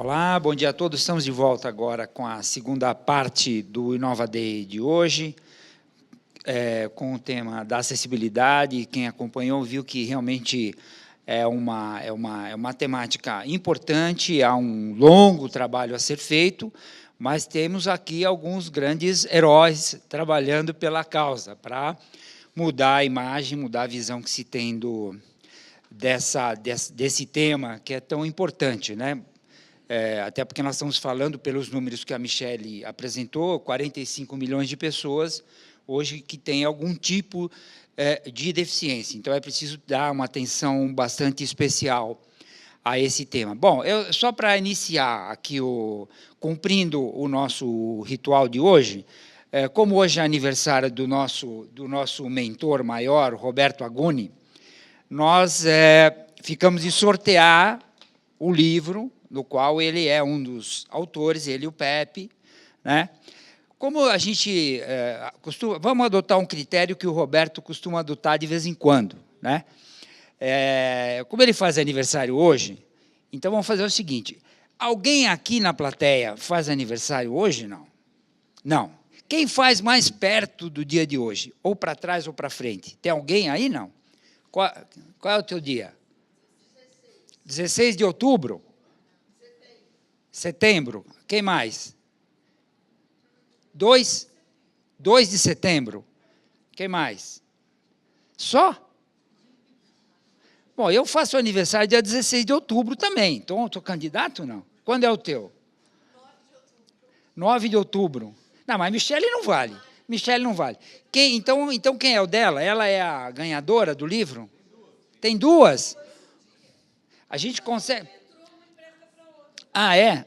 Olá, bom dia a todos. Estamos de volta agora com a segunda parte do Inova Day de hoje, com o tema da acessibilidade. Quem acompanhou viu que realmente é uma temática importante, há um longo trabalho a ser feito, mas temos aqui alguns grandes heróis trabalhando pela causa, para mudar a imagem, mudar a visão que se tem desse tema, que é tão importante, né? Até porque nós estamos falando, pelos números que a Michele apresentou, 45 milhões de pessoas hoje que têm algum tipo de deficiência. Então, é preciso dar uma atenção bastante especial a esse tema. Bom, só para iniciar aqui, cumprindo o nosso ritual de hoje, como hoje é aniversário do nosso mentor maior, Roberto Agoni, nós ficamos de sortear o livro, do qual ele é um dos autores, ele e o Pepe, né? Como a gente vamos adotar um critério que o Roberto costuma adotar de vez em quando, né? Como ele faz aniversário hoje, então vamos fazer o seguinte: alguém aqui na plateia faz aniversário hoje? Não? Não. Quem faz mais perto do dia de hoje? Ou para trás ou para frente? Tem alguém aí? Não? Qual é o teu dia? 16 de outubro? Setembro. Quem mais? 2 de setembro. Quem mais? Só? Bom, eu faço aniversário dia 16 de outubro também. Então, eu estou candidato ou não? Quando é o teu? 9 de outubro. Não, mas Michele não vale. Michele não vale. Então, quem é o dela? Ela é a ganhadora do livro? Tem duas? A gente consegue... Ah, é?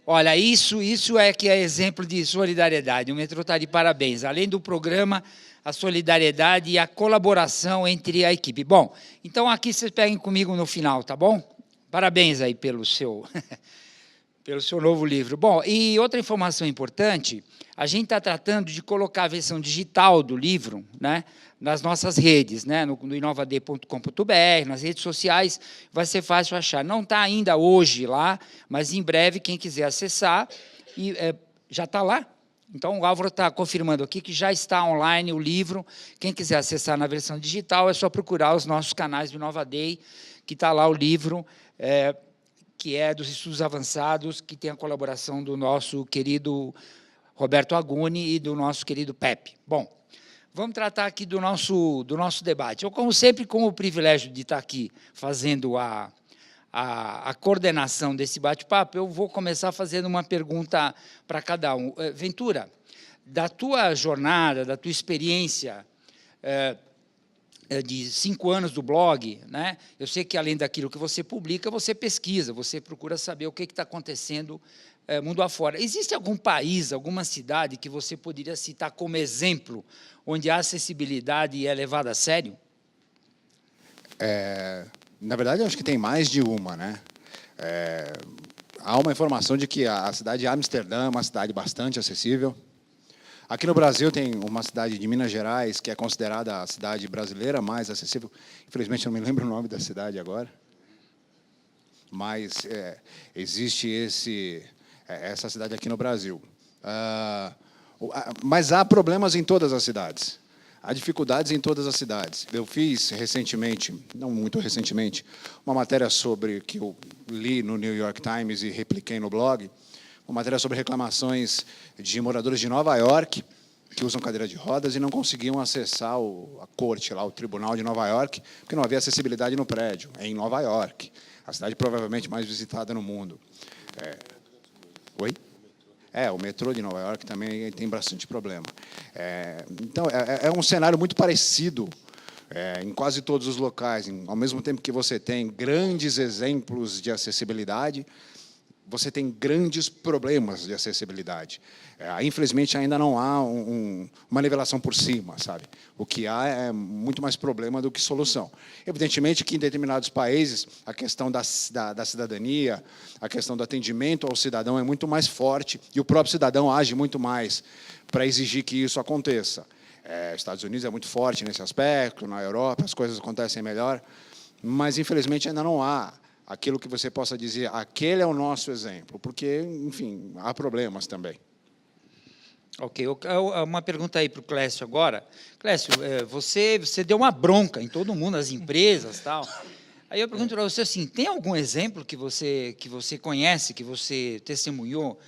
Olha, isso é que é exemplo de solidariedade. O metrô está de parabéns. Além do programa, a solidariedade e a colaboração entre a equipe. Bom, então aqui vocês peguem comigo no final, tá bom? Parabéns aí pelo seu novo livro. Bom, e outra informação importante, a gente está tratando de colocar a versão digital do livro, né, nas nossas redes, né, no inovad.com.br, nas redes sociais, vai ser fácil achar. Não está ainda hoje lá, mas em breve, quem quiser acessar, já está lá. Então, o Álvaro está confirmando aqui que já está online o livro. Quem quiser acessar na versão digital, é só procurar os nossos canais do Inova Day, que está lá o livro, que é dos estudos avançados, que tem a colaboração do nosso querido Roberto Agoni e do nosso querido Pepe. Bom, vamos tratar aqui do nosso debate. Eu, como sempre, com o privilégio de estar aqui fazendo a coordenação desse bate-papo, eu vou começar fazendo uma pergunta para cada um. Ventura, da tua jornada, da tua experiência de 5 anos do blog, né? Eu sei que, além daquilo que você publica, você pesquisa, você procura saber o que está acontecendo mundo afora. Existe algum país, alguma cidade que você poderia citar como exemplo onde a acessibilidade é levada a sério? Na verdade, eu acho que tem mais de uma, né? Há uma informação de que a cidade de Amsterdã é uma cidade bastante acessível. Aqui no Brasil tem uma cidade de Minas Gerais que é considerada a cidade brasileira mais acessível. Infelizmente, eu não me lembro o nome da cidade agora. Mas existe essa cidade aqui no Brasil. Mas há problemas em todas as cidades. Há dificuldades em todas as cidades. Eu fiz recentemente, não muito recentemente, uma matéria que eu li no New York Times e repliquei no blog, uma matéria sobre reclamações de moradores de Nova York que usam cadeira de rodas e não conseguiam acessar a corte, lá, o tribunal de Nova York, porque não havia acessibilidade no prédio, em Nova York, a cidade provavelmente mais visitada no mundo. Oi? O metrô de Nova York também tem bastante problema. Então, é um cenário muito parecido em quase todos os locais. Ao mesmo tempo que você tem grandes exemplos de acessibilidade, você tem grandes problemas de acessibilidade. Infelizmente, ainda não há uma nivelação por cima, sabe? O que há é muito mais problema do que solução. Evidentemente que, em determinados países, a questão da cidadania, a questão do atendimento ao cidadão é muito mais forte e o próprio cidadão age muito mais para exigir que isso aconteça. Estados Unidos é muito forte nesse aspecto, na Europa as coisas acontecem melhor, mas, infelizmente, ainda não há aquilo que você possa dizer, aquele é o nosso exemplo, porque, enfim, há problemas também. Ok, uma pergunta aí para o Clécio agora. Clécio, você deu uma bronca em todo mundo, as empresas, tal. Aí eu pergunto para você assim, tem algum exemplo que você conhece, que você testemunhou,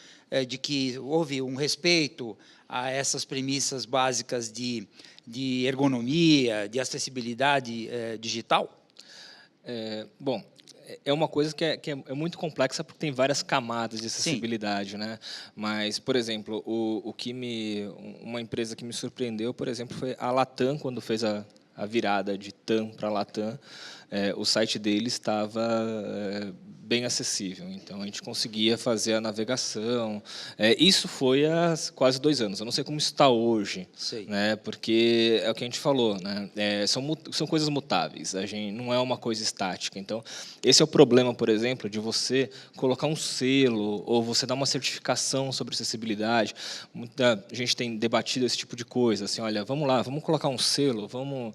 de que houve um respeito a essas premissas básicas de ergonomia, de acessibilidade digital? Bom, é uma coisa que é muito complexa porque tem várias camadas de Sim. acessibilidade, né? Mas, por exemplo, uma empresa que me surpreendeu, por exemplo, foi a Latam, quando fez a virada de TAM para Latam. O site deles estava bem acessível, então a gente conseguia fazer a navegação. Isso foi há quase 2 anos. Eu não sei como está hoje, Sei. né? Porque é o que a gente falou, né? São coisas mutáveis. A gente não é uma coisa estática. Então, esse é o problema, por exemplo, de você colocar um selo ou você dar uma certificação sobre acessibilidade. Muita gente tem debatido esse tipo de coisa. Assim, olha, vamos lá, vamos colocar um selo, vamos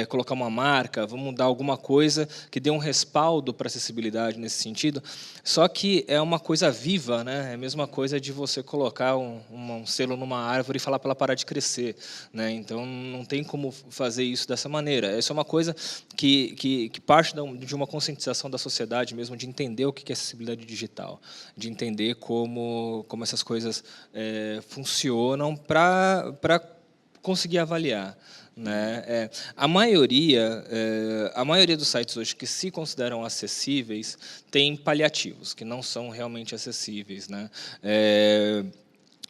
colocar uma marca, vamos dar alguma coisa que dê um respaldo para a acessibilidade nesse sentido. Só que é uma coisa viva, né? É a mesma coisa de você colocar um selo numa árvore e falar para ela parar de crescer, né? Então, não tem como fazer isso dessa maneira. Essa é uma coisa que parte de uma conscientização da sociedade mesmo, de entender o que é acessibilidade digital, de entender como essas coisas funcionam para conseguir avaliar, né? A maioria dos sites hoje que se consideram acessíveis tem paliativos que não são realmente acessíveis, né?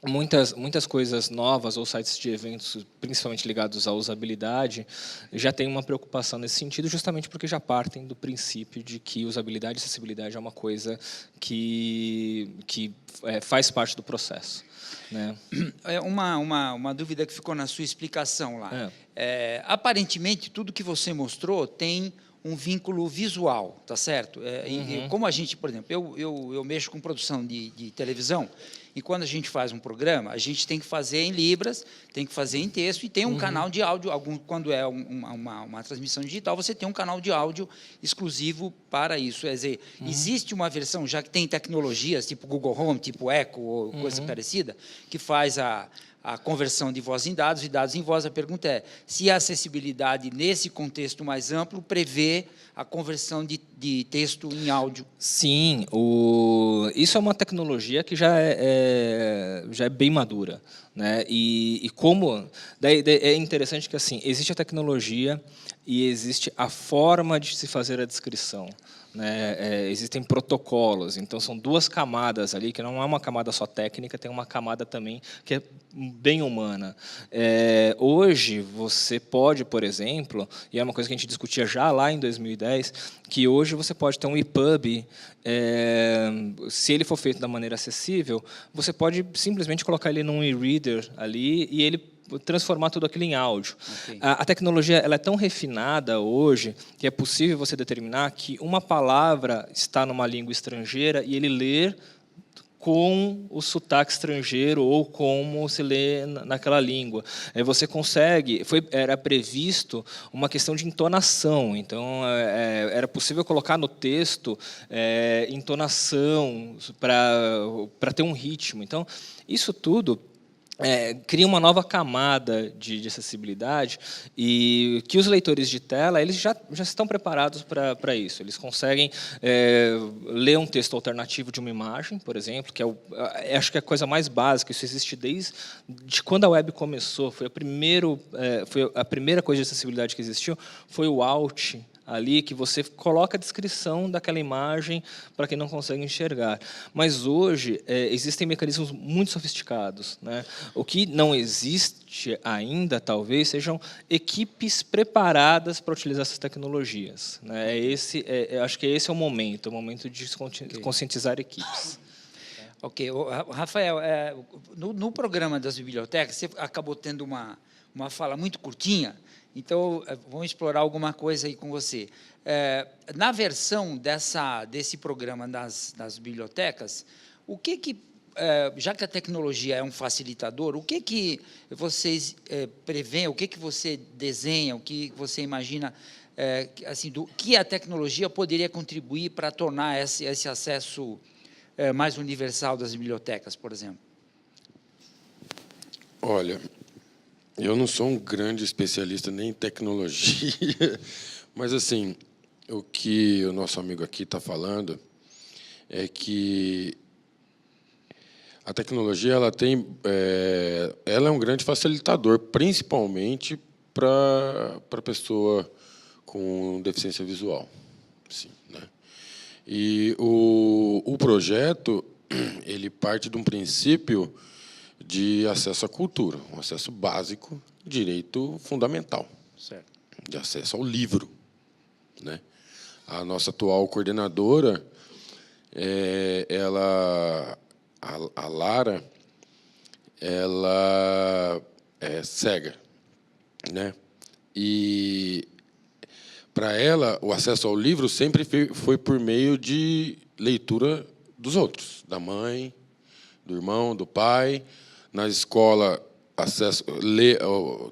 Muitas coisas novas ou sites de eventos, principalmente ligados à usabilidade, já têm uma preocupação nesse sentido, justamente porque já partem do princípio de que usabilidade e acessibilidade é uma coisa que faz parte do processo, né? Uma dúvida que ficou na sua explicação lá. Aparentemente, tudo que você mostrou tem um vínculo visual, tá certo? E como a gente, por exemplo, eu mexo com produção de televisão, e quando a gente faz um programa, a gente tem que fazer em libras, tem que fazer em texto, e tem um canal de áudio, quando é uma transmissão digital, você tem um canal de áudio exclusivo para isso. Quer dizer, existe uma versão, já que tem tecnologias, tipo Google Home, tipo Echo, ou coisa parecida, que faz a conversão de voz em dados e dados em voz. A pergunta é se a acessibilidade, nesse contexto mais amplo, prevê a conversão de texto em áudio. Sim, isso é uma tecnologia que já é bem madura, né? E como daí é interessante que assim existe a tecnologia e existe a forma de se fazer a descrição, né? Existem protocolos, então são 2 camadas ali, que não é uma camada só técnica, tem uma camada também que é bem humana. Hoje você pode, por exemplo, e é uma coisa que a gente discutia já lá em 2010, que hoje você pode ter um EPUB, se ele for feito da maneira acessível, você pode simplesmente colocar ele num e-reader ali e ele transformar tudo aquilo em áudio. Okay. A tecnologia ela é tão refinada hoje que é possível você determinar que uma palavra está numa língua estrangeira e ele ler com o sotaque estrangeiro ou como se lê naquela língua. Você consegue... Era previsto uma questão de entonação, então era possível colocar no texto entonação para ter um ritmo. Então, isso tudo cria uma nova camada de acessibilidade e que os leitores de tela eles já estão preparados para isso. Eles conseguem ler um texto alternativo de uma imagem, por exemplo, que acho que é a coisa mais básica. Isso existe desde quando a web começou. Foi a primeira coisa de acessibilidade que existiu, foi o Alt, ali que você coloca a descrição daquela imagem para quem não consegue enxergar. Mas hoje existem mecanismos muito sofisticados, né? O que não existe ainda, talvez, sejam equipes preparadas para utilizar essas tecnologias, né? Acho que esse é o momento de conscientizar equipes. Ok. Rafael, no programa das bibliotecas, você acabou tendo uma fala muito curtinha, então vamos explorar alguma coisa aí com você. Na versão desse programa das bibliotecas, o que já que a tecnologia é um facilitador, o que vocês preveem, o que você desenha, o que você imagina, assim, do que a tecnologia poderia contribuir para tornar esse acesso mais universal das bibliotecas, por exemplo? Olha, eu não sou um grande especialista nem em tecnologia, mas, assim, o que o nosso amigo aqui está falando é que a tecnologia ela é um grande facilitador, principalmente para a pessoa com deficiência visual. Sim, né? E o projeto ele parte de um princípio de acesso à cultura, um acesso básico, direito fundamental, Certo. de acesso ao livro, né? A nossa atual coordenadora, a Lara, ela é cega, né? E para ela o acesso ao livro sempre foi por meio de leitura dos outros, da mãe, do irmão, do pai. Na escola,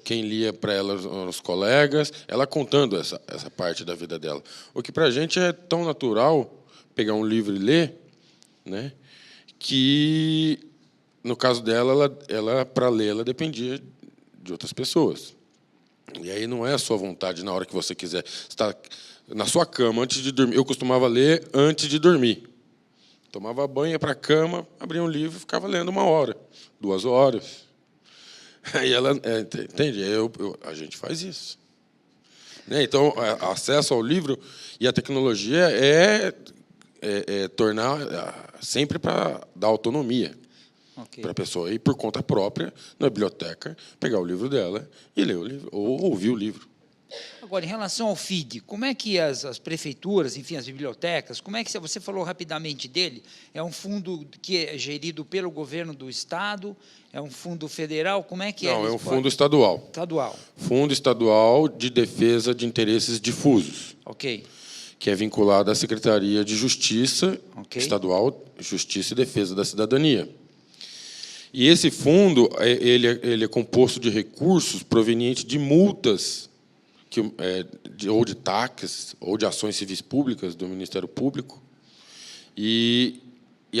quem lia para ela os colegas, ela contando essa parte da vida dela. O que para a gente é tão natural pegar um livro e ler, né? Que no caso dela, ela para ler, ela dependia de outras pessoas. E aí não é a sua vontade na hora que você quiser. Você está na sua cama antes de dormir. Eu costumava ler antes de dormir. Tomava banho, ia para a cama, abria um livro e ficava lendo 1 hora, 2 horas. Aí ela, entende? A gente faz isso. Né? Então, acesso ao livro e a tecnologia tornar sempre para dar autonomia para a pessoa ir por conta própria na biblioteca, pegar o livro dela e ler o livro, ou ouvir o livro. Agora, em relação ao FID, como é que as prefeituras, enfim, as bibliotecas, como é que você falou rapidamente dele? É um fundo que é gerido pelo governo do Estado? É um fundo federal? Como é que é? Não, é um fundo estadual. Estadual. Fundo Estadual de Defesa de Interesses Difusos. Ok. Que é vinculado à Secretaria de Justiça Estadual, Justiça e Defesa da Cidadania. E esse fundo ele é composto de recursos provenientes de multas, ou de taxas, ou de ações civis públicas do Ministério Público. E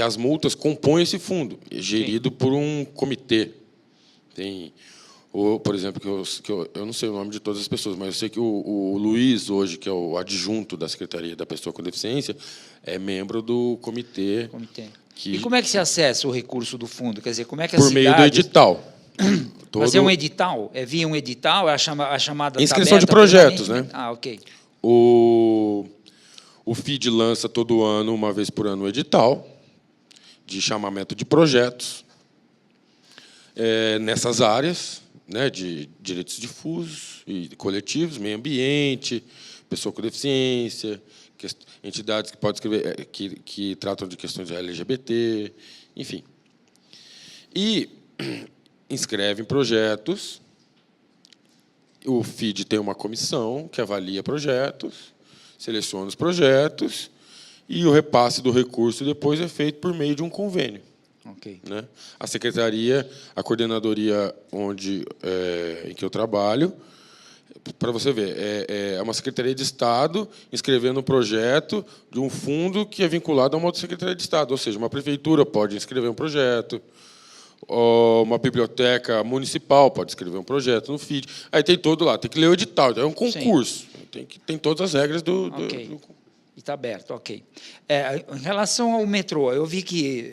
as multas compõem esse fundo, gerido por um comitê. Tem, por exemplo, eu não sei o nome de todas as pessoas, mas eu sei que o Luiz, hoje, que é o adjunto da Secretaria da Pessoa com Deficiência, é membro do comitê. E como é que se acessa o recurso do fundo? Quer dizer, como é que por meio do edital. Mas é um edital? É via um edital? É a chamada inscrição de projetos, né? Ah, ok. O FID lança todo ano, 1 vez por ano, um edital de chamamento de projetos nessas áreas, né, de direitos difusos e coletivos, meio ambiente, pessoa com deficiência, entidades que podem escrever, que tratam de questões LGBT, enfim. E inscrevem projetos. O FID tem uma comissão que avalia projetos, seleciona os projetos, e o repasse do recurso depois é feito por meio de um convênio. Okay. Né? A secretaria, a coordenadoria em que eu trabalho, para você ver, é uma secretaria de Estado inscrevendo um projeto de um fundo que é vinculado a uma outra secretaria de Estado, ou seja, uma prefeitura pode inscrever um projeto, uma biblioteca municipal pode escrever um projeto no FID. Aí tem todo lá, tem que ler o edital, é um concurso. Tem todas as regras do E está aberto, ok. Em relação ao metrô, eu vi que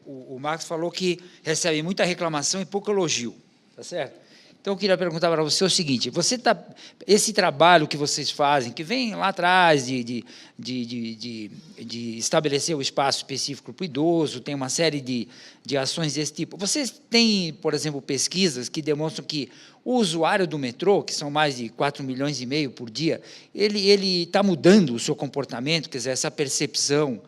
o Marcos falou que recebe muita reclamação e pouco elogio, tá certo? Então, eu queria perguntar para você o seguinte: esse trabalho que vocês fazem, que vem lá atrás de estabelecer o espaço específico para o idoso, tem uma série de ações desse tipo. Vocês têm, por exemplo, pesquisas que demonstram que o usuário do metrô, que são mais de 4,5 milhões por dia, ele está mudando o seu comportamento, quer dizer, essa percepção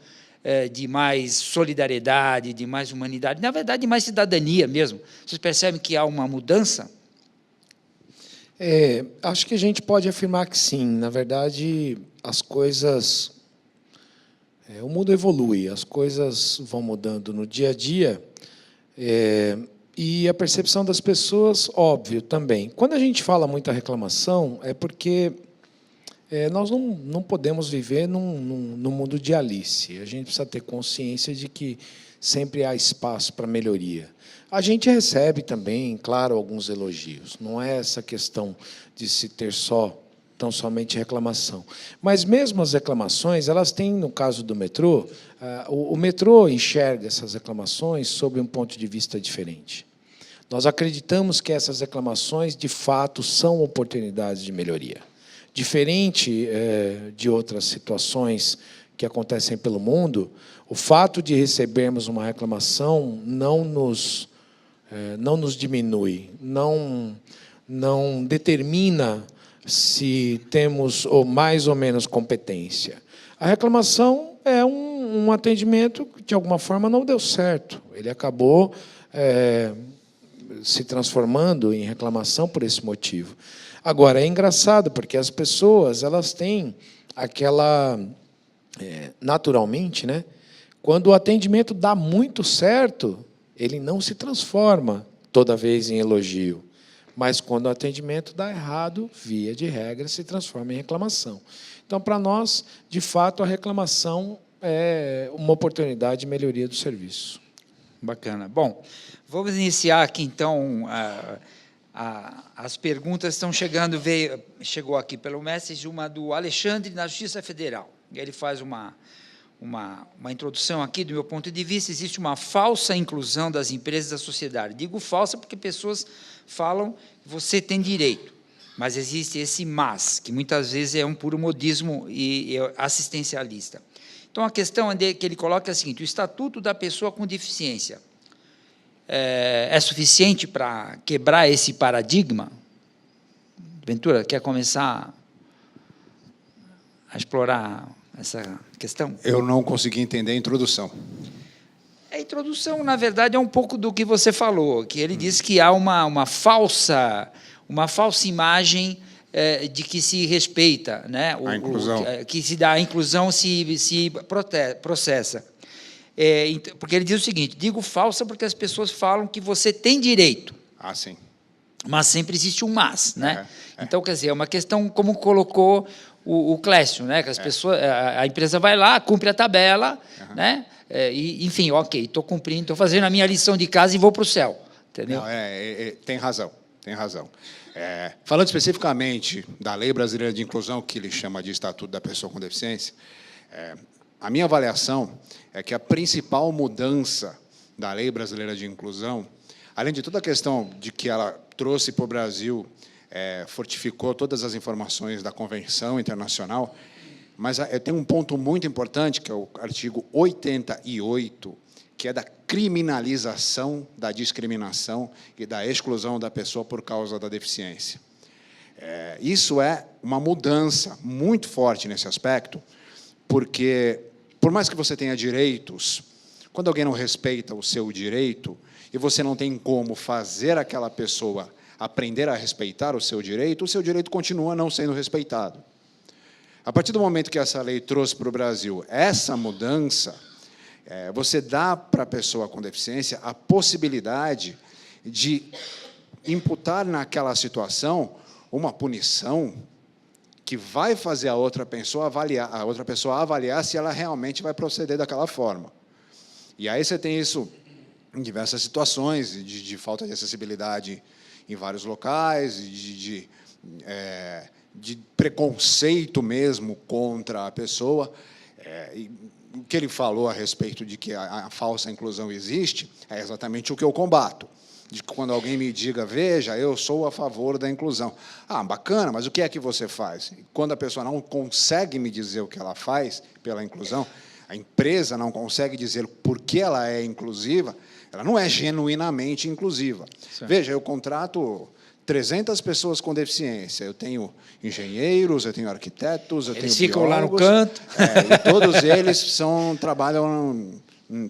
de mais solidariedade, de mais humanidade, na verdade, de mais cidadania mesmo. Vocês percebem que há uma mudança? Acho que a gente pode afirmar que sim. Na verdade, as coisas O mundo evolui, as coisas vão mudando no dia a dia, e a percepção das pessoas, óbvio, também. Quando a gente fala muita reclamação, é porque nós não podemos viver num mundo de Alice. A gente precisa ter consciência de que sempre há espaço para melhoria. A gente recebe também, claro, alguns elogios. Não é essa questão de se ter tão somente reclamação. Mas mesmo as reclamações, elas têm, no caso do metrô, o metrô enxerga essas reclamações sob um ponto de vista diferente. Nós acreditamos que essas reclamações, de fato, são oportunidades de melhoria. Diferente de outras situações que acontecem pelo mundo, o fato de recebermos uma reclamação não nos diminui, não determina se temos ou mais ou menos competência. A reclamação é um atendimento que, de alguma forma, não deu certo. Ele acabou se transformando em reclamação por esse motivo. Agora, é engraçado, porque as pessoas elas têm aquela... naturalmente, né? Quando o atendimento dá muito certo, ele não se transforma toda vez em elogio. Mas, quando o atendimento dá errado, via de regra, se transforma em reclamação. Então, para nós, de fato, a reclamação é uma oportunidade de melhoria do serviço. Bacana. Bom, vamos iniciar aqui, então, as perguntas estão chegando, chegou aqui pelo message, uma do Alexandre, na Justiça Federal. Ele faz uma introdução aqui, do meu ponto de vista, existe uma falsa inclusão das empresas da sociedade. Digo falsa porque pessoas falam que você tem direito, mas existe esse mas, que muitas vezes é um puro modismo e assistencialista. Então, a questão que ele coloca é a seguinte: o Estatuto da Pessoa com Deficiência é suficiente para quebrar esse paradigma? Ventura, quer começar a explorar essa questão? Eu não consegui entender a introdução. A introdução, na verdade, é um pouco do que você falou, que ele diz que há uma falsa imagem de que se respeita, né? A inclusão. Que se dá a inclusão, se processa. Porque ele diz o seguinte: digo falsa porque as pessoas falam que você tem direito. Ah, sim. Mas sempre existe um mas, né? Então, quer dizer, é uma questão como colocou o Clécio, né? Que as pessoas, a empresa vai lá, cumpre a tabela, né? Enfim, ok, estou cumprindo, estou fazendo a minha lição de casa e vou para o céu, entendeu? Não, tem razão, tem razão. Falando especificamente da Lei Brasileira de Inclusão, que ele chama de Estatuto da Pessoa com Deficiência, a minha avaliação é que a principal mudança da Lei Brasileira de Inclusão, além de toda a questão de que ela trouxe para o Brasil, fortificou todas as informações da Convenção Internacional, mas tem um ponto muito importante, que é o artigo 88, que é da criminalização da discriminação e da exclusão da pessoa por causa da deficiência. Isso é uma mudança muito forte nesse aspecto, porque, por mais que você tenha direitos, quando alguém não respeita o seu direito, e você não tem como fazer aquela pessoa aprender a respeitar o seu direito continua não sendo respeitado. A partir do momento que essa lei trouxe para o Brasil essa mudança, você dá para a pessoa com deficiência a possibilidade de imputar naquela situação uma punição que vai fazer a outra pessoa avaliar se ela realmente vai proceder daquela forma. E aí você tem isso em diversas situações, de falta de acessibilidade em vários locais, de preconceito mesmo contra a pessoa. E o que ele falou a respeito de que a falsa inclusão existe é exatamente o que eu combato. De que quando alguém me diga, veja, eu sou a favor da inclusão. Ah, bacana, mas o que é que você faz? Quando a pessoa não consegue me dizer o que ela faz pela inclusão, a empresa não consegue dizer por que ela é inclusiva, ela não é genuinamente inclusiva. Certo. Veja, eu contrato 300 pessoas com deficiência. Eu tenho engenheiros, eu tenho arquitetos, eu tenho biólogos. Eles ficam lá no canto. E todos eles trabalham,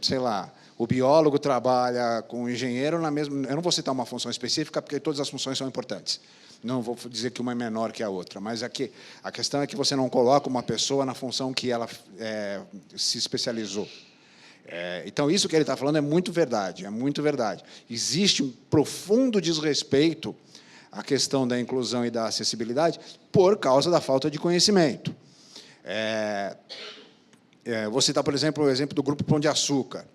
sei lá, O biólogo trabalha com o engenheiro na mesma... Eu não vou citar uma função específica, porque todas as funções são importantes. Não vou dizer que uma é menor que a outra, mas aqui a questão é que você não coloca uma pessoa na função que ela se especializou. Então, isso que ele está falando é muito verdade, é muito verdade. Existe um profundo desrespeito à questão da inclusão e da acessibilidade por causa da falta de conhecimento. Vou citar, por exemplo, o exemplo do Grupo Pão de Açúcar.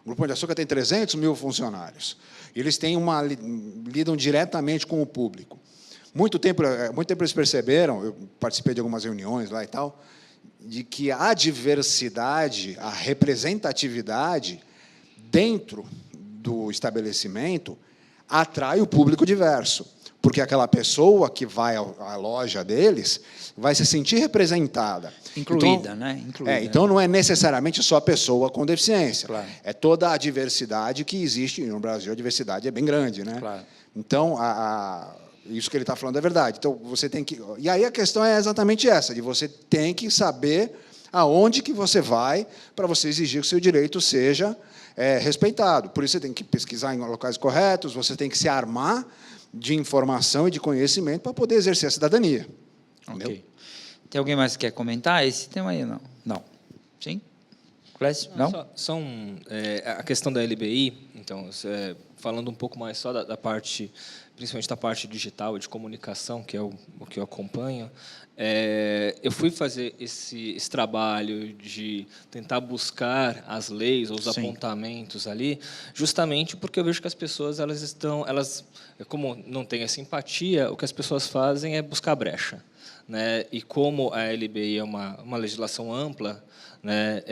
O Grupo Pão de Açúcar tem 300 mil funcionários. Eles lidam diretamente com o público. Muito tempo eles perceberam, eu participei de algumas reuniões lá e tal, de que a diversidade, a representatividade dentro do estabelecimento atrai o público diverso, porque aquela pessoa que vai à loja deles vai se sentir representada. Incluída, então, né? Incluída. Então, não é necessariamente só a pessoa com deficiência. Claro. É toda a diversidade que existe. No Brasil, a diversidade é bem grande, né? Claro. Então, isso que ele está falando é verdade. Então, você tem que... E aí a questão é exatamente essa, de você tem que saber aonde que você vai para você exigir que o seu direito seja respeitado. Por isso, você tem que pesquisar em locais corretos, você tem que se armar de informação e de conhecimento para poder exercer a cidadania. Ok. Tem alguém mais que quer comentar esse tema aí? Não. Não. Sim? Clécio? Não? A questão da LBI, então, falando um pouco mais só da parte, principalmente da parte digital e de comunicação, que é o que eu acompanho, eu fui fazer esse trabalho de tentar buscar as leis ou os apontamentos ali, justamente porque eu vejo que as pessoas como não têm essa empatia, o que as pessoas fazem é buscar brecha, né? E como a LBI é uma legislação ampla, né,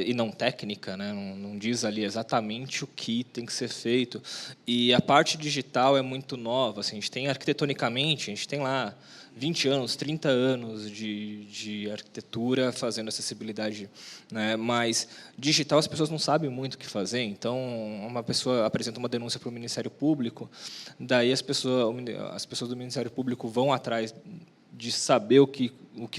e não técnica, né, não diz ali exatamente o que tem que ser feito, e a parte digital é muito nova, assim, a gente tem arquitetonicamente, a gente tem lá 20 anos, 30 anos de arquitetura fazendo acessibilidade, né? Mas digital as pessoas não sabem muito o que fazer, então uma pessoa apresenta uma denúncia para o Ministério Público, daí as pessoas do Ministério Público vão atrás de saber o que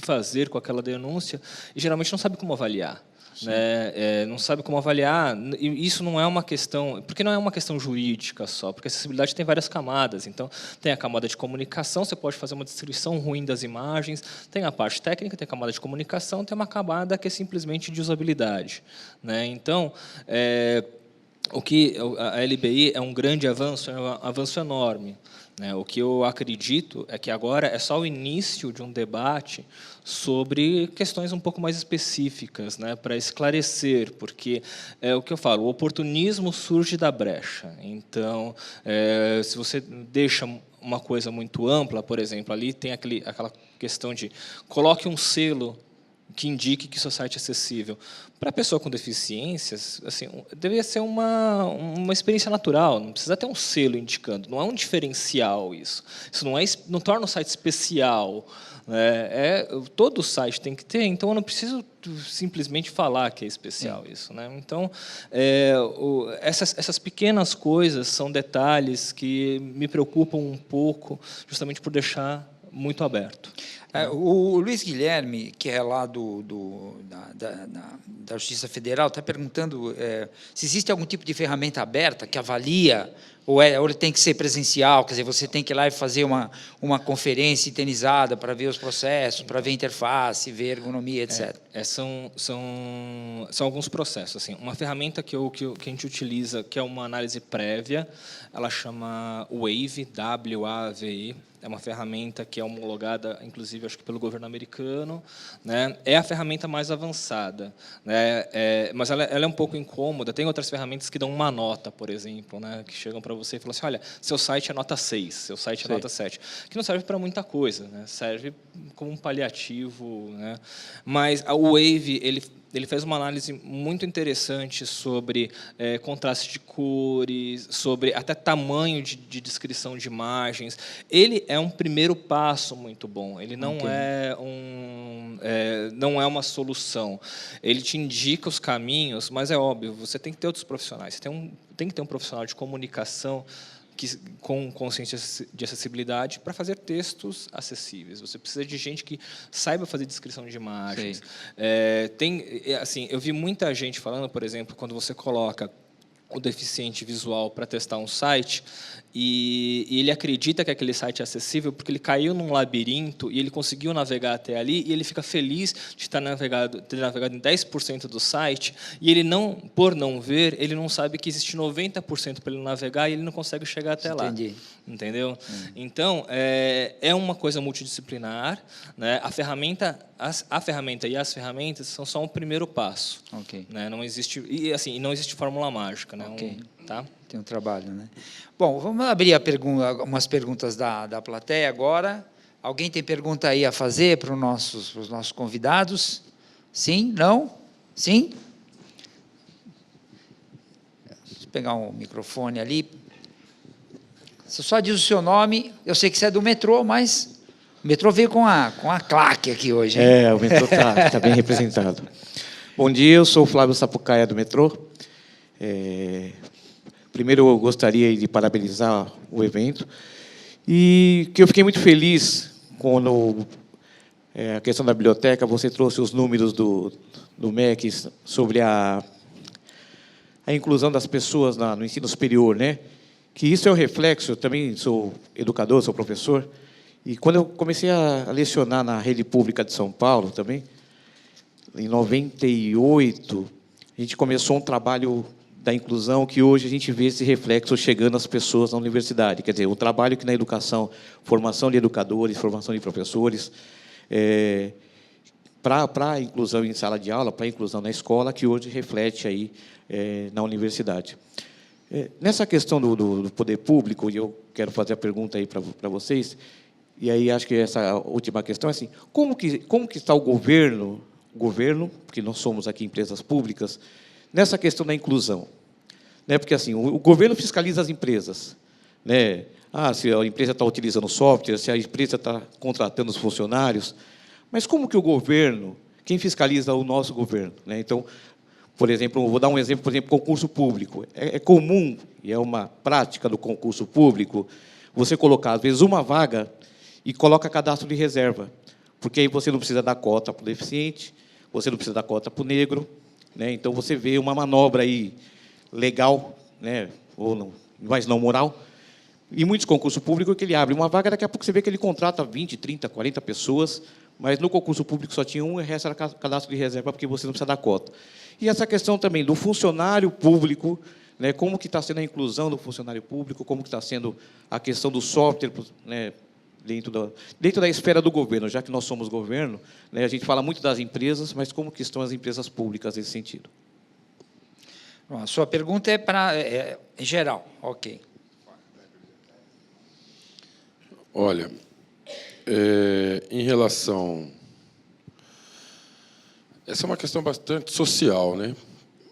fazer com aquela denúncia e geralmente não sabe como avaliar. Né? Não sabe como avaliar, e isso não é uma questão, porque não é uma questão jurídica só, porque a acessibilidade tem várias camadas, então tem a camada de comunicação, você pode fazer uma descrição ruim das imagens, tem a parte técnica, tem a camada de comunicação, tem uma camada que é simplesmente de usabilidade, né? Então, o que a LBI é um grande avanço, é um avanço enorme. O que eu acredito é que agora é só o início de um debate sobre questões um pouco mais específicas, né, para esclarecer, porque é o que eu falo, o oportunismo surge da brecha. Então, se você deixa uma coisa muito ampla, por exemplo, ali tem aquela questão de coloque um selo que indique que seu site é acessível. Para a pessoa com deficiências, assim, deveria ser uma experiência natural, não precisa ter um selo indicando, não é um diferencial isso. Isso não torna o site especial. Né? Todo site tem que ter, então eu não preciso simplesmente falar que é especial isso. Né? Então, essas pequenas coisas são detalhes que me preocupam um pouco, justamente por deixar muito aberto. O Luiz Guilherme, que é lá da Justiça Federal, está perguntando se existe algum tipo de ferramenta aberta que avalia, ou ele tem que ser presencial, quer dizer, você tem que ir lá e fazer uma conferência internizada para ver os processos, para ver a interface, ver ergonomia, etc. São alguns processos. Assim, uma ferramenta que a gente utiliza, que é uma análise prévia, ela chama WAVE, W-A-V-E. É uma ferramenta que é homologada, inclusive, acho que pelo governo americano, né? É a ferramenta mais avançada, né? Mas ela é um pouco incômoda. Tem outras ferramentas que dão uma nota, por exemplo, né? Que chegam para você e falam assim, olha, seu site é nota 6, seu site é nota 7, que não serve para muita coisa, né? Serve como um paliativo, né? Mas o WAVE, ele fez uma análise muito interessante sobre contraste de cores, sobre até tamanho de descrição de imagens. Ele é um primeiro passo muito bom. Ele não não é uma solução. Ele te indica os caminhos, mas é óbvio, você tem que ter outros profissionais. Você tem que ter um profissional de comunicação com consciência de acessibilidade para fazer textos acessíveis. Você precisa de gente que saiba fazer descrição de imagens. Assim, eu vi muita gente falando, por exemplo, quando você coloca o deficiente visual para testar um site e ele acredita que aquele site é acessível porque ele caiu num labirinto e ele conseguiu navegar até ali e ele fica feliz de ter navegado em 10% do site e ele não, por não ver, ele não sabe que existe 90% para ele navegar e ele não consegue chegar até lá. Entendi. Entendeu? Então, é uma coisa multidisciplinar, né? A ferramenta e as ferramentas são só um primeiro passo. Ok. Né? Não existe, e assim, não existe fórmula mágica, né? Ok. Tá? Tem um trabalho, né? Bom, vamos abrir umas perguntas da plateia agora. Alguém tem pergunta aí a fazer para os nossos convidados? Sim? Não? Sim? Deixa eu pegar um microfone ali. Você só diz o seu nome. Eu sei que você é do metrô, mas o metrô veio com a claque aqui hoje, hein? O metrô está bem representado. Bom dia, eu sou o Flávio Sapucaia, do metrô. Primeiro, eu gostaria de parabenizar o evento e que eu fiquei muito feliz quando a questão da biblioteca, você trouxe os números do MEC sobre a inclusão das pessoas no ensino superior, né? Que isso é um reflexo, eu também sou educador, sou professor, e quando eu comecei a lecionar na rede pública de São Paulo também, em 98, a gente começou um trabalho da inclusão que hoje a gente vê esse reflexo chegando às pessoas na universidade. Quer dizer, o trabalho que na educação, formação de educadores, formação de professores, para a inclusão em sala de aula, para a inclusão na escola, que hoje reflete aí na universidade. Nessa questão do poder público, e eu quero fazer a pergunta aí para vocês, e aí acho que essa última questão é assim, como que está o governo, porque nós somos aqui empresas públicas, nessa questão da inclusão, né? Porque assim o governo fiscaliza as empresas, né? Se a empresa está utilizando software, se a empresa está contratando os funcionários, mas como que o governo, quem fiscaliza o nosso governo, né? Então, por exemplo, vou dar um exemplo, por exemplo, concurso público. É comum e é uma prática do concurso público você colocar às vezes uma vaga e coloca cadastro de reserva, porque aí você não precisa dar cota para o deficiente, você não precisa dar cota para o negro. Né? Então, você vê uma manobra aí legal, né? Ou não, mas não moral, e muitos concursos públicos que ele abre uma vaga, daqui a pouco você vê que ele contrata 20, 30, 40 pessoas, mas no concurso público só tinha um, e o resto era cadastro de reserva, porque você não precisa dar cota. E essa questão também do funcionário público, né? Como que está sendo a inclusão do funcionário público, como que está sendo a questão do software, né? Dentro da esfera do governo, já que nós somos governo, né, a gente fala muito das empresas, mas como que estão as empresas públicas nesse sentido? Bom, a sua pergunta é em geral, ok. Olha, em relação... Essa é uma questão bastante social, né?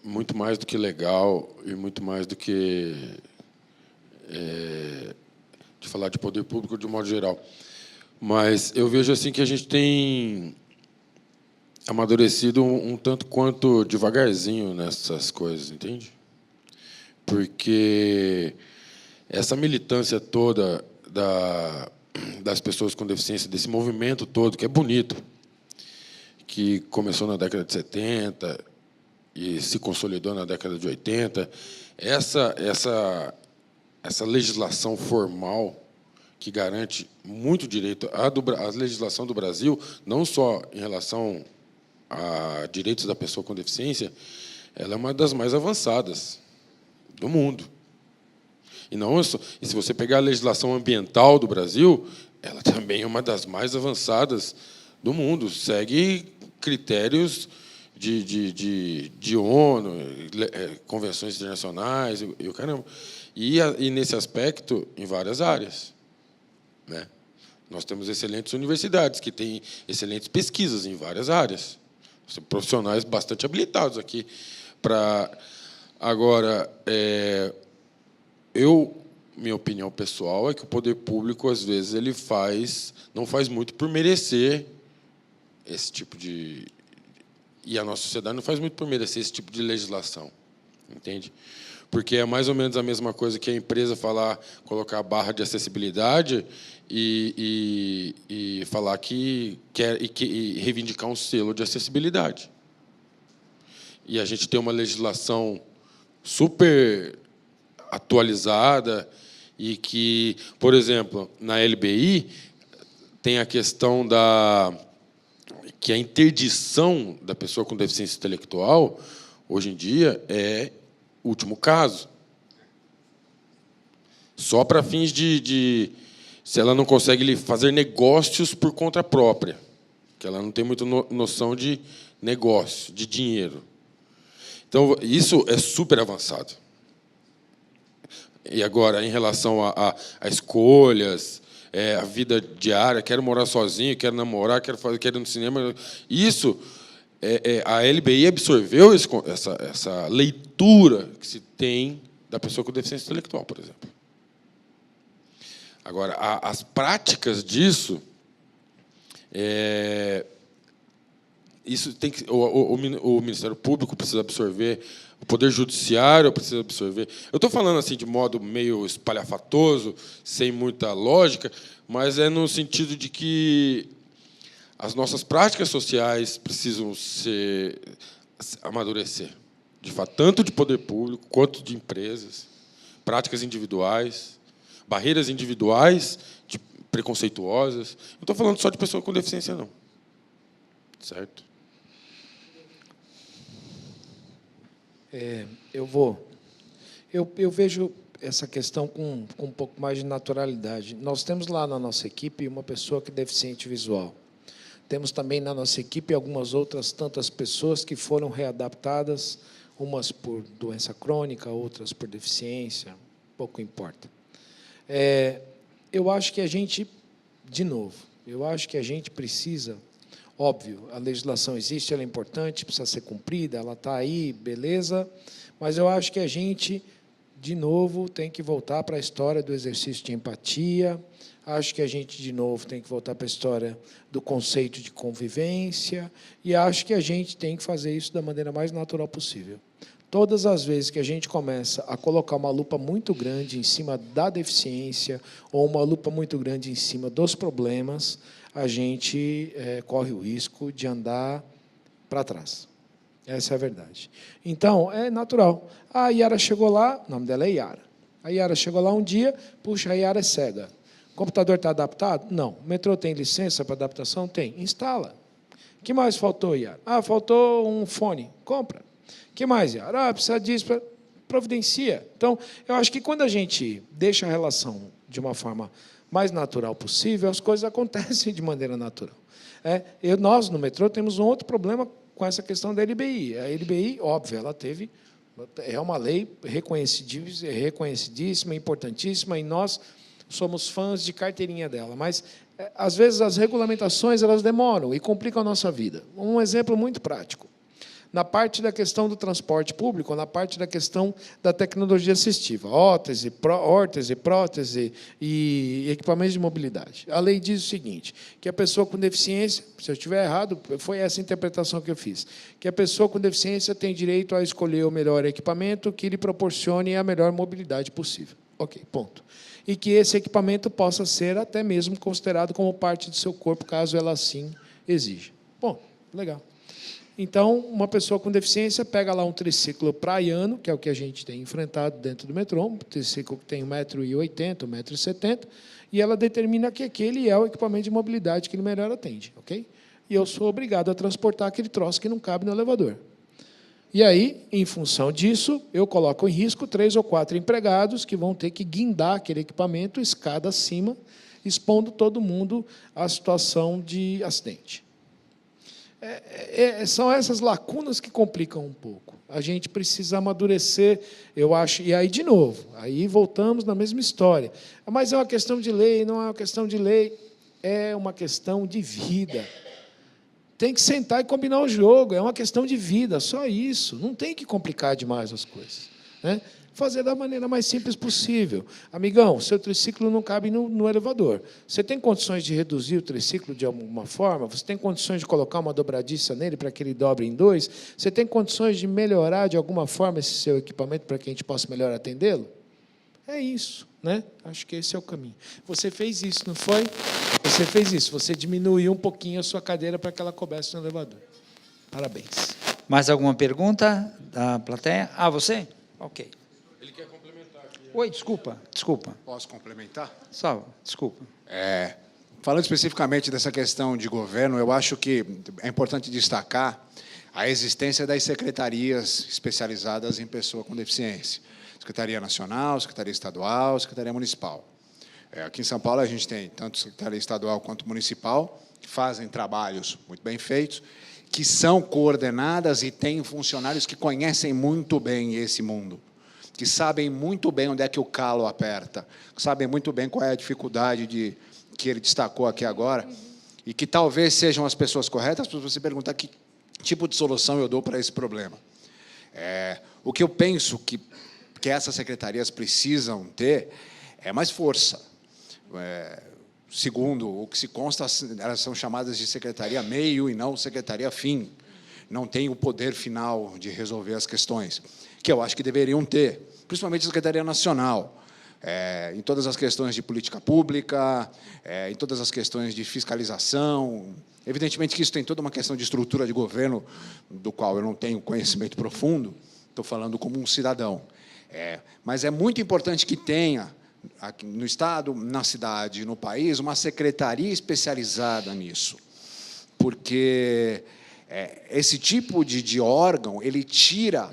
Muito mais do que legal e muito mais do que... de falar de poder público de um modo geral. Mas eu vejo assim que a gente tem amadurecido um tanto quanto devagarzinho nessas coisas, entende? Porque essa militância toda das pessoas com deficiência, desse movimento todo, que é bonito, que começou na década de 70 e se consolidou na década de 80, essa legislação formal que garante muito direito à legislação do Brasil, não só em relação a direitos da pessoa com deficiência, ela é uma das mais avançadas do mundo. E se você pegar a legislação ambiental do Brasil, ela também é uma das mais avançadas do mundo. Segue critérios de ONU, convenções internacionais e o caramba. E, nesse aspecto, em várias áreas. Né? Nós temos excelentes universidades, que têm excelentes pesquisas em várias áreas. Profissionais bastante habilitados aqui. Agora, minha opinião pessoal é que o poder público, às vezes, ele não faz muito por merecer esse tipo de... E a nossa sociedade não faz muito por merecer esse tipo de legislação. Entende? Porque é mais ou menos a mesma coisa que a empresa colocar a barra de acessibilidade e falar que quer e reivindicar um selo de acessibilidade. E a gente tem uma legislação super atualizada e que, por exemplo, na LBI tem a questão que a interdição da pessoa com deficiência intelectual, hoje em dia, é último caso. Só para fins se ela não consegue fazer negócios por conta própria, que ela não tem muita noção de negócio, de dinheiro. Então, isso é super avançado. E agora, em relação a escolhas, a vida diária, quero morar sozinho, quero namorar, quero ir no cinema, isso, a LBI absorveu essa leitura que se tem da pessoa com deficiência intelectual, por exemplo. Agora, as práticas disso, isso tem que o Ministério Público precisa absorver, o Poder Judiciário precisa absorver. Eu estou falando assim de modo meio espalhafatoso, sem muita lógica, mas é no sentido de que as nossas práticas sociais precisam amadurecer, de fato, tanto de poder público quanto de empresas, práticas individuais, barreiras individuais preconceituosas. Não estou falando só de pessoa com deficiência, não. Certo? Eu vejo essa questão com um pouco mais de naturalidade. Nós temos lá na nossa equipe uma pessoa que é deficiente visual. Temos também na nossa equipe algumas outras tantas pessoas que foram readaptadas, umas por doença crônica, outras por deficiência, pouco importa. Eu acho que a gente, de novo, eu acho que a gente precisa, óbvio, a legislação existe, ela é importante, precisa ser cumprida, ela está aí, beleza, mas eu acho que a gente, de novo, tem que voltar para a história do exercício de empatia, acho que a gente, de novo, tem que voltar para a história do conceito de convivência, e acho que a gente tem que fazer isso da maneira mais natural possível. Todas as vezes que a gente começa a colocar uma lupa muito grande em cima da deficiência ou uma lupa muito grande em cima dos problemas, a gente corre o risco de andar para trás. Essa é a verdade. Então, é natural. A Yara chegou lá, o nome dela é Yara. A Yara chegou lá um dia, puxa, a Yara é cega. O computador está adaptado? Não. O metrô tem licença para adaptação? Tem. Instala. O que mais faltou, Yara? Faltou um fone. Compra. O que mais, Yara? Precisa disso, providencia. Então, eu acho que quando a gente deixa a relação de uma forma mais natural possível, as coisas acontecem de maneira natural. Nós, no metrô, temos um outro problema com essa questão da LBI. A LBI, óbvio, ela é uma lei reconhecidíssima, importantíssima, e nós somos fãs de carteirinha dela, mas, às vezes, as regulamentações elas demoram e complicam a nossa vida. Um exemplo muito prático. Na parte da questão do transporte público, na parte da questão da tecnologia assistiva, órtese, prótese e equipamentos de mobilidade. A lei diz o seguinte, que a pessoa com deficiência, se eu estiver errado, foi essa a interpretação que eu fiz, que a pessoa com deficiência tem direito a escolher o melhor equipamento que lhe proporcione a melhor mobilidade possível. Ok, ponto. E que esse equipamento possa ser até mesmo considerado como parte do seu corpo, caso ela assim exija. Bom, legal. Então, uma pessoa com deficiência pega lá um triciclo praiano, que é o que a gente tem enfrentado dentro do metrô, um triciclo que tem 1,80 m, 1,70 m, e ela determina que aquele é o equipamento de mobilidade que ele melhor atende. Okay? E eu sou obrigado a transportar aquele troço que não cabe no elevador. E aí, em função disso, eu coloco em risco 3 ou 4 empregados que vão ter que guindar aquele equipamento escada acima, expondo todo mundo à situação de acidente. São essas lacunas que complicam um pouco. A gente precisa amadurecer, eu acho. E aí, de novo, aí voltamos na mesma história. Mas é uma questão de lei, não é uma questão de lei, é uma questão de vida. Tem que sentar e combinar o jogo, é uma questão de vida, só isso. Não tem que complicar demais as coisas. Né? Fazer da maneira mais simples possível. Amigão, seu triciclo não cabe no elevador. Você tem condições de reduzir o triciclo de alguma forma? Você tem condições de colocar uma dobradiça nele para que ele dobre em 2? Você tem condições de melhorar de alguma forma esse seu equipamento para que a gente possa melhor atendê-lo? É isso, né? Acho que esse é o caminho. Você fez isso, não foi? Você fez isso. Você diminuiu um pouquinho a sua cadeira para que ela coubesse no elevador. Parabéns. Mais alguma pergunta da plateia? Você? Ok. Ele quer complementar aqui. Oi, desculpa. Posso complementar? Só, desculpa. Falando especificamente dessa questão de governo, eu acho que é importante destacar a existência das secretarias especializadas em pessoa com deficiência. Secretaria Nacional, Secretaria Estadual, Secretaria Municipal. Aqui em São Paulo, a gente tem tanto Secretaria Estadual quanto Municipal, que fazem trabalhos muito bem feitos, que são coordenadas e têm funcionários que conhecem muito bem esse mundo, que sabem muito bem onde é que o calo aperta, que sabem muito bem qual é a dificuldade que ele destacou aqui agora, e que talvez sejam as pessoas corretas para você perguntar que tipo de solução eu dou para esse problema. O que eu penso que essas secretarias precisam ter é mais força. Segundo o que se consta, elas são chamadas de secretaria meio e não secretaria fim. Não tem o poder final de resolver as questões, que eu acho que deveriam ter, principalmente a Secretaria Nacional, em todas as questões de política pública, em todas as questões de fiscalização. Evidentemente que isso tem toda uma questão de estrutura de governo, do qual eu não tenho conhecimento profundo, estou falando como um cidadão. Mas é muito importante que tenha, aqui no Estado, na cidade, no país, uma secretaria especializada nisso, porque esse tipo de órgão, ele tira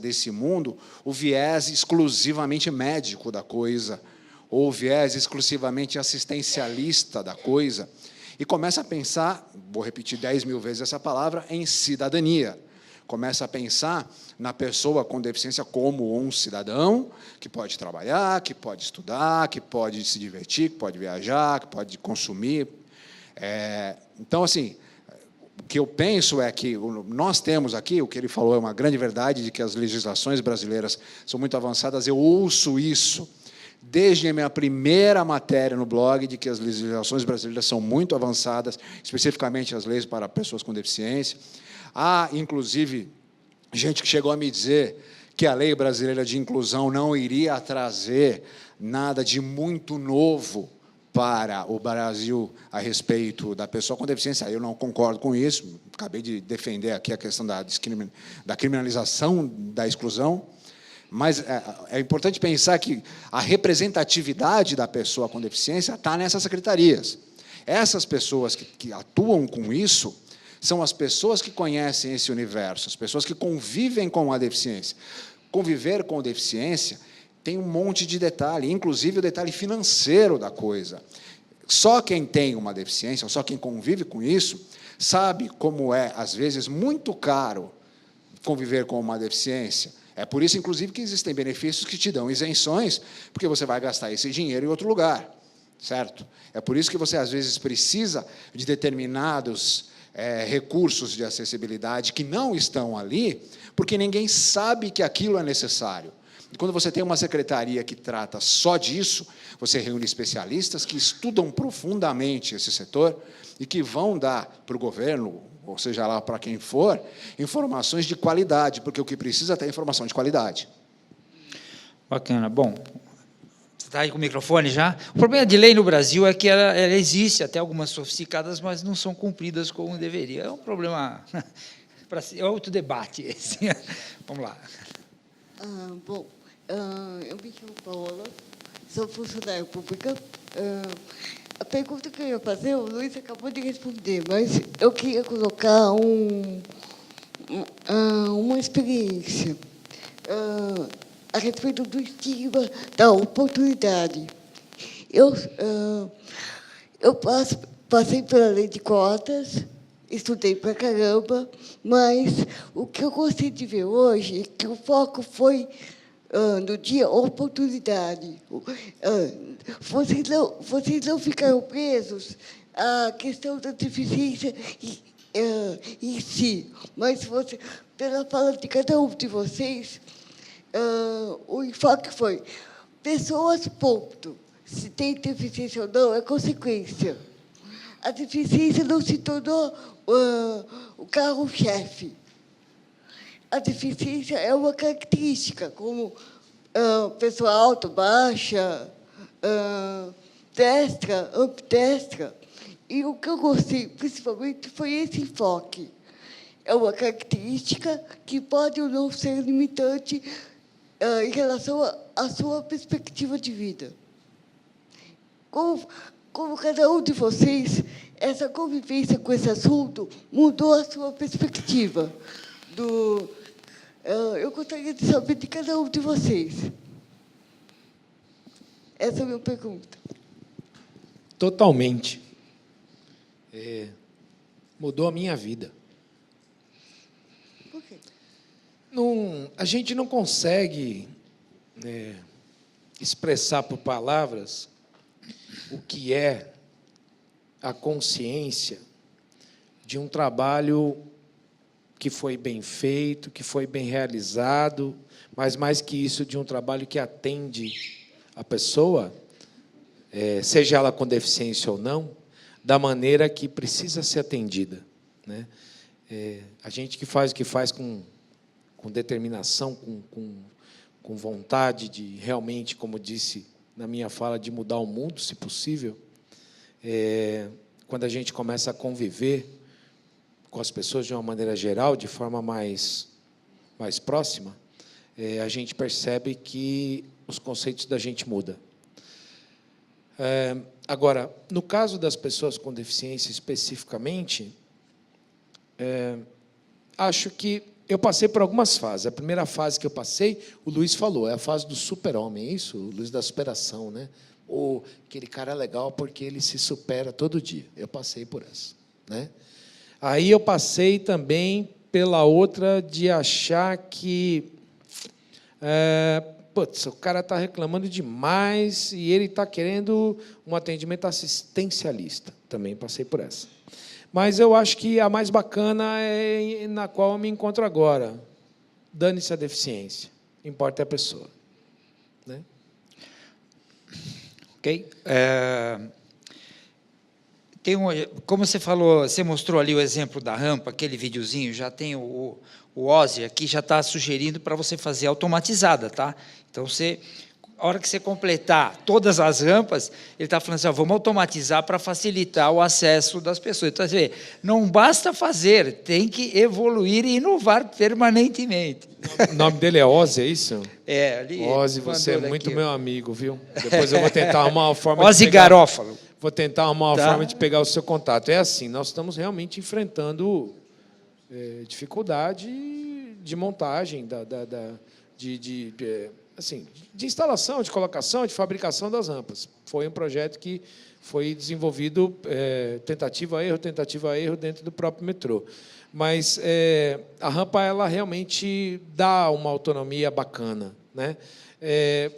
desse mundo o viés exclusivamente médico da coisa, ou o viés exclusivamente assistencialista da coisa, e começa a pensar, vou repetir 10 mil vezes essa palavra, em cidadania. Começa a pensar na pessoa com deficiência como um cidadão que pode trabalhar, que pode estudar, que pode se divertir, que pode viajar, que pode consumir. Então, assim, o que eu penso é que nós temos aqui, o que ele falou é uma grande verdade, de que as legislações brasileiras são muito avançadas. Eu ouço isso desde a minha primeira matéria no blog, de que as legislações brasileiras são muito avançadas, especificamente as leis para pessoas com deficiência. Há, inclusive, gente que chegou a me dizer que a lei brasileira de inclusão não iria trazer nada de muito novo para o Brasil a respeito da pessoa com deficiência. Eu não concordo com isso. Acabei de defender aqui a questão da criminalização da exclusão. Mas é importante pensar que a representatividade da pessoa com deficiência está nessas secretarias. Essas pessoas que atuam com isso são as pessoas que conhecem esse universo, as pessoas que convivem com a deficiência. Conviver com a deficiência tem um monte de detalhe, inclusive o detalhe financeiro da coisa. Só quem tem uma deficiência, só quem convive com isso, sabe como é, às vezes, muito caro conviver com uma deficiência. É por isso, inclusive, que existem benefícios que te dão isenções, porque você vai gastar esse dinheiro em outro lugar, certo? É por isso que você, às vezes, precisa de determinados recursos de acessibilidade que não estão ali, porque ninguém sabe que aquilo é necessário. E quando você tem uma secretaria que trata só disso, você reúne especialistas que estudam profundamente esse setor e que vão dar para o governo, ou seja lá para quem for, informações de qualidade, porque o que precisa é ter informação de qualidade. Bacana. Bom, você está aí com o microfone já? O problema de lei no Brasil é que ela existe, até algumas sofisticadas, mas não são cumpridas como deveria. É um problema, é outro debate esse. Vamos lá. Bom, eu me chamo Paola, sou funcionária pública. A pergunta que eu ia fazer, o Luiz acabou de responder, mas eu queria colocar uma experiência a respeito do estigma da oportunidade. Eu passei pela lei de cotas, estudei pra caramba, mas o que eu gostei de ver hoje é que o foco foi no dia oportunidade. Vocês não ficaram presos à questão da deficiência em si, mas pela fala de cada um de vocês, o enfoque foi pessoas, ponto. Se tem deficiência ou não, é consequência. A deficiência não se tornou o carro-chefe. A deficiência é uma característica, como pessoa alta, baixa, destra, ambidestra. E o que eu gostei, principalmente, foi esse enfoque. É uma característica que pode ou não ser limitante em relação à sua perspectiva de vida. Como cada um de vocês, essa convivência com esse assunto mudou a sua perspectiva. Eu gostaria de saber de cada um de vocês. Essa é a minha pergunta. Totalmente. Mudou a minha vida. Por quê? A gente não consegue expressar por palavras o que é a consciência de um trabalho que foi bem feito, que foi bem realizado, mas mais que isso, de um trabalho que atende a pessoa, seja ela com deficiência ou não, da maneira que precisa ser atendida, né? A gente que faz o que faz com determinação, com vontade de realmente, como disse na minha fala, de mudar o mundo, se possível, quando a gente começa a conviver com as pessoas de uma maneira geral, de forma mais próxima, a gente percebe que os conceitos da gente mudam. Agora, no caso das pessoas com deficiência especificamente, acho que eu passei por algumas fases. A primeira fase que eu passei, o Luiz falou, é a fase do super-homem, é isso? O Luiz da superação, né? Aquele cara é legal porque ele se supera todo dia. Eu passei por essa, né? Aí eu passei também pela outra de achar que o cara está reclamando demais e ele está querendo um atendimento assistencialista. Também passei por essa. Mas eu acho que a mais bacana é na qual eu me encontro agora. Dane-se a deficiência. Importa é a pessoa. Né? Ok? Como você falou, você mostrou ali o exemplo da rampa, aquele videozinho, já tem o Ozzy aqui, já está sugerindo para você fazer automatizada, tá? Então, a hora que você completar todas as rampas, ele está falando assim, vamos automatizar para facilitar o acesso das pessoas. Então, você vê, não basta fazer, tem que evoluir e inovar permanentemente. O nome dele é Ozzy, é isso? Ali. Ozzy, você é muito meu amigo, viu? Depois eu vou tentar arrumar uma forma Ozzy Garófalo. Vou tentar arrumar uma forma de pegar o seu contato. É assim, nós estamos realmente enfrentando dificuldade de montagem, de instalação, de colocação, de fabricação das rampas. Foi um projeto que foi desenvolvido tentativa a erro dentro do próprio metrô. Mas a rampa ela realmente dá uma autonomia bacana, né?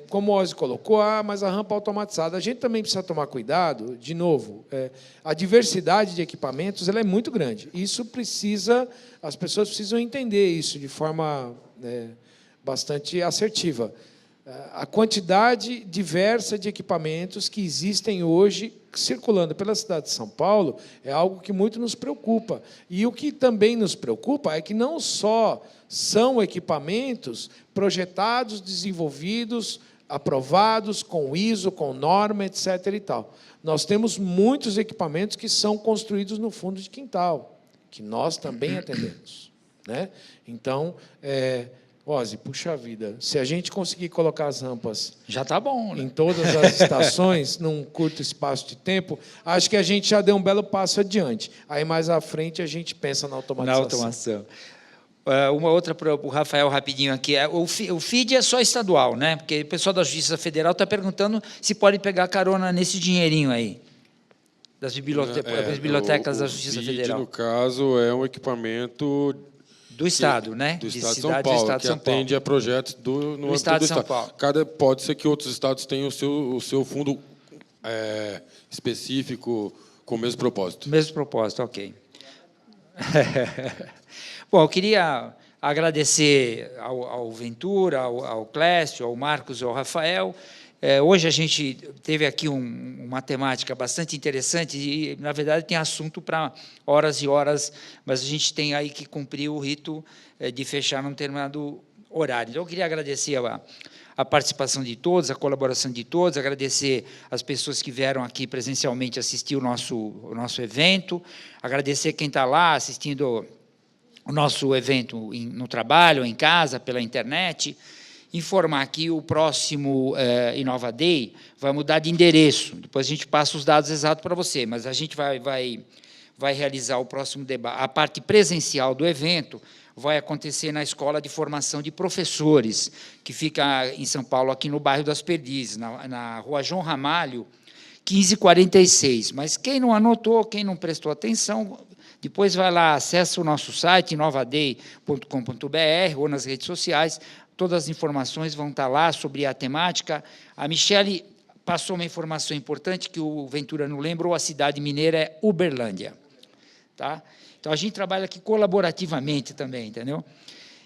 Como o Ozzy colocou, mas a rampa automatizada. A gente também precisa tomar cuidado, de novo, a diversidade de equipamentos ela é muito grande. As pessoas precisam entender isso de forma bastante assertiva. A quantidade diversa de equipamentos que existem hoje circulando pela cidade de São Paulo é algo que muito nos preocupa. E o que também nos preocupa é que não só são equipamentos projetados, desenvolvidos, aprovados com ISO, com norma, etc. e tal. Nós temos muitos equipamentos que são construídos no fundo de quintal, que nós também atendemos, né? Então, Ozzy, puxa vida, se a gente conseguir colocar as rampas já está bom, né? Em todas as estações, num curto espaço de tempo, acho que a gente já deu um belo passo adiante. Aí, mais à frente, a gente pensa na automatização. Na automação. Uma outra para o Rafael, rapidinho aqui. O FID é só estadual, né? Porque o pessoal da Justiça Federal está perguntando se pode pegar carona nesse dinheirinho aí, das bibliotecas da Justiça FID, Federal. No caso, é um equipamento do Estado, né? Do Estado de São Paulo, que atende a projetos no Estado de São Paulo. Pode ser que outros estados tenham o seu fundo específico com o mesmo propósito. Mesmo propósito, ok. Bom, eu queria agradecer ao Ventura, ao Clécio, ao Marcos e ao Rafael. Hoje a gente teve aqui uma temática bastante interessante e, na verdade, tem assunto para horas e horas, mas a gente tem aí que cumprir o rito de fechar num determinado horário. Então, eu queria agradecer a participação de todos, a colaboração de todos, agradecer as pessoas que vieram aqui presencialmente assistir o nosso evento, agradecer quem está lá assistindo o nosso evento no trabalho, em casa, pela internet. informar que o próximo Inova Day vai mudar de endereço. Depois a gente passa os dados exatos para você, mas a gente vai realizar o próximo debate. A parte presencial do evento vai acontecer na Escola de Formação de Professores, que fica em São Paulo, aqui no bairro das Perdizes, na Rua João Ramalho, 1546. Mas quem não anotou, quem não prestou atenção, depois vai lá, acessa o nosso site, inovaday.com.br, ou nas redes sociais, todas as informações vão estar lá sobre a temática. A Michele passou uma informação importante que o Ventura não lembrou, a cidade mineira é Uberlândia. Tá? Então, a gente trabalha aqui colaborativamente também, entendeu?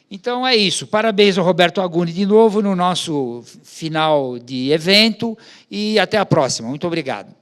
Então, é isso. Parabéns ao Roberto Aguni de novo no nosso final de evento e até a próxima. Muito obrigado.